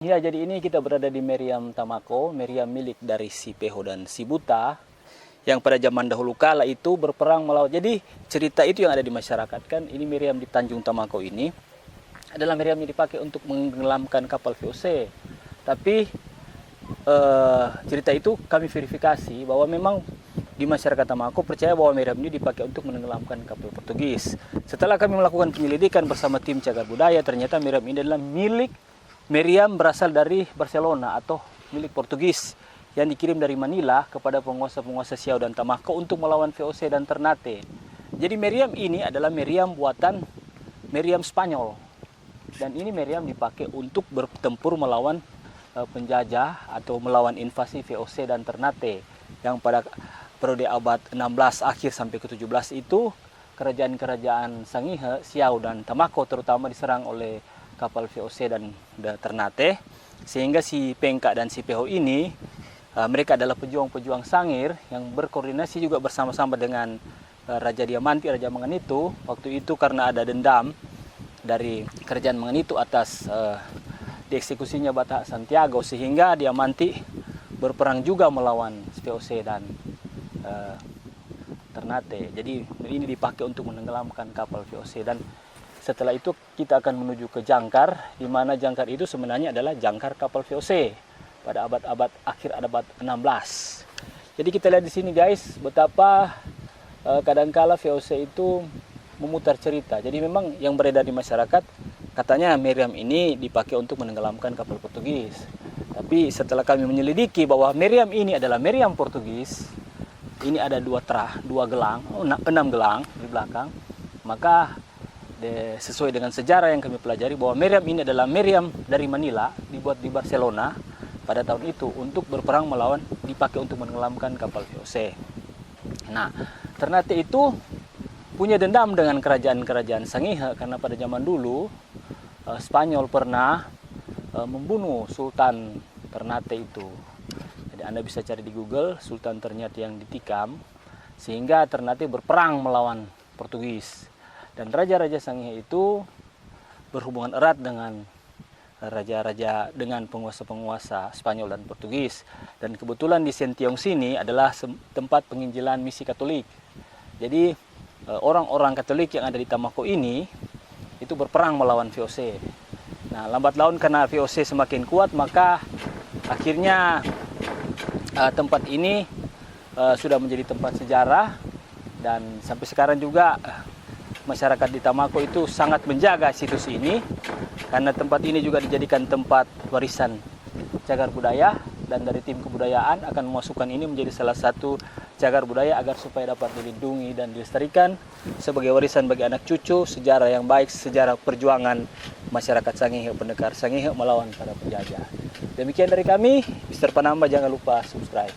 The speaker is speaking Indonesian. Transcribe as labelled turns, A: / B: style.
A: Ya, jadi ini kita berada di meriam Tamako, meriam milik dari si Peho dan si Buta, yang pada zaman dahulu kala itu berperang melawan. Jadi cerita itu yang ada di masyarakat kan, ini meriam di Tanjung Tamako ini adalah meriam yang dipakai untuk menggelamkan kapal VOC. Tapi cerita itu kami verifikasi bahwa memang di masyarakat Tamako percaya bahwa meriam ini dipakai untuk menenggelamkan kapal Portugis. Setelah kami melakukan penyelidikan bersama tim cagar budaya, ternyata meriam ini adalah meriam berasal dari Barcelona atau milik Portugis yang dikirim dari Manila kepada penguasa-penguasa Siau dan Tamako untuk melawan VOC dan Ternate. Jadi meriam ini adalah meriam buatan meriam Spanyol. Dan ini meriam dipakai untuk bertempur melawan penjajah atau melawan invasi VOC dan Ternate yang pada periode abad 16 akhir sampai ke-17 itu kerajaan-kerajaan Sangihe, Siau dan Tamako terutama diserang oleh kapal VOC dan Ternate, sehingga si Pengka dan si Peho ini mereka adalah pejuang-pejuang Sangir yang berkoordinasi juga bersama-sama dengan Raja Diamanti, Raja Menganitu. Waktu itu karena ada dendam dari kerajaan Menganitu atas dieksekusinya Batak Santiago, sehingga Diamanti berperang juga melawan VOC dan Ternate. Jadi ini dipakai untuk menenggelamkan kapal VOC, dan setelah itu kita akan menuju ke jangkar, di mana jangkar itu sebenarnya adalah jangkar kapal VOC pada abad-abad akhir abad 16. Jadi kita lihat di sini guys, betapa kadangkala VOC itu memutar cerita. Jadi memang yang beredar di masyarakat katanya meriam ini dipakai untuk menenggelamkan kapal Portugis. Tapi setelah kami menyelidiki bahwa meriam ini adalah meriam Portugis, ini ada dua gelang, 6 gelang di belakang, maka sesuai dengan sejarah yang kami pelajari bahwa meriam ini adalah meriam dari Manila, dibuat di Barcelona pada tahun itu untuk berperang melawan, dipakai untuk menenggelamkan kapal VOC. Nah, Ternate itu punya dendam dengan kerajaan-kerajaan Sangihe karena pada zaman dulu Spanyol pernah membunuh Sultan Ternate itu. Jadi Anda bisa cari di Google Sultan Ternate yang ditikam, sehingga Ternate berperang melawan Portugis. Dan raja-raja Sangihe itu berhubungan erat dengan raja-raja, dengan penguasa-penguasa Spanyol dan Portugis. Dan kebetulan di Sentiong sini adalah tempat penginjilan misi Katolik. Jadi orang-orang Katolik yang ada di Tamako ini itu berperang melawan VOC. Nah, lambat laun karena VOC semakin kuat, maka akhirnya tempat ini sudah menjadi tempat sejarah, dan sampai sekarang juga masyarakat di Tamako itu sangat menjaga situs ini karena tempat ini juga dijadikan tempat warisan cagar budaya, dan dari tim kebudayaan akan memasukkan ini menjadi salah satu cagar budaya agar supaya dapat dilindungi dan dilestarikan sebagai warisan bagi anak cucu, sejarah yang baik, sejarah perjuangan masyarakat Sangihe, pendekar Sangihe melawan para penjajah. Demikian dari kami, Mr. Panamba, jangan lupa subscribe.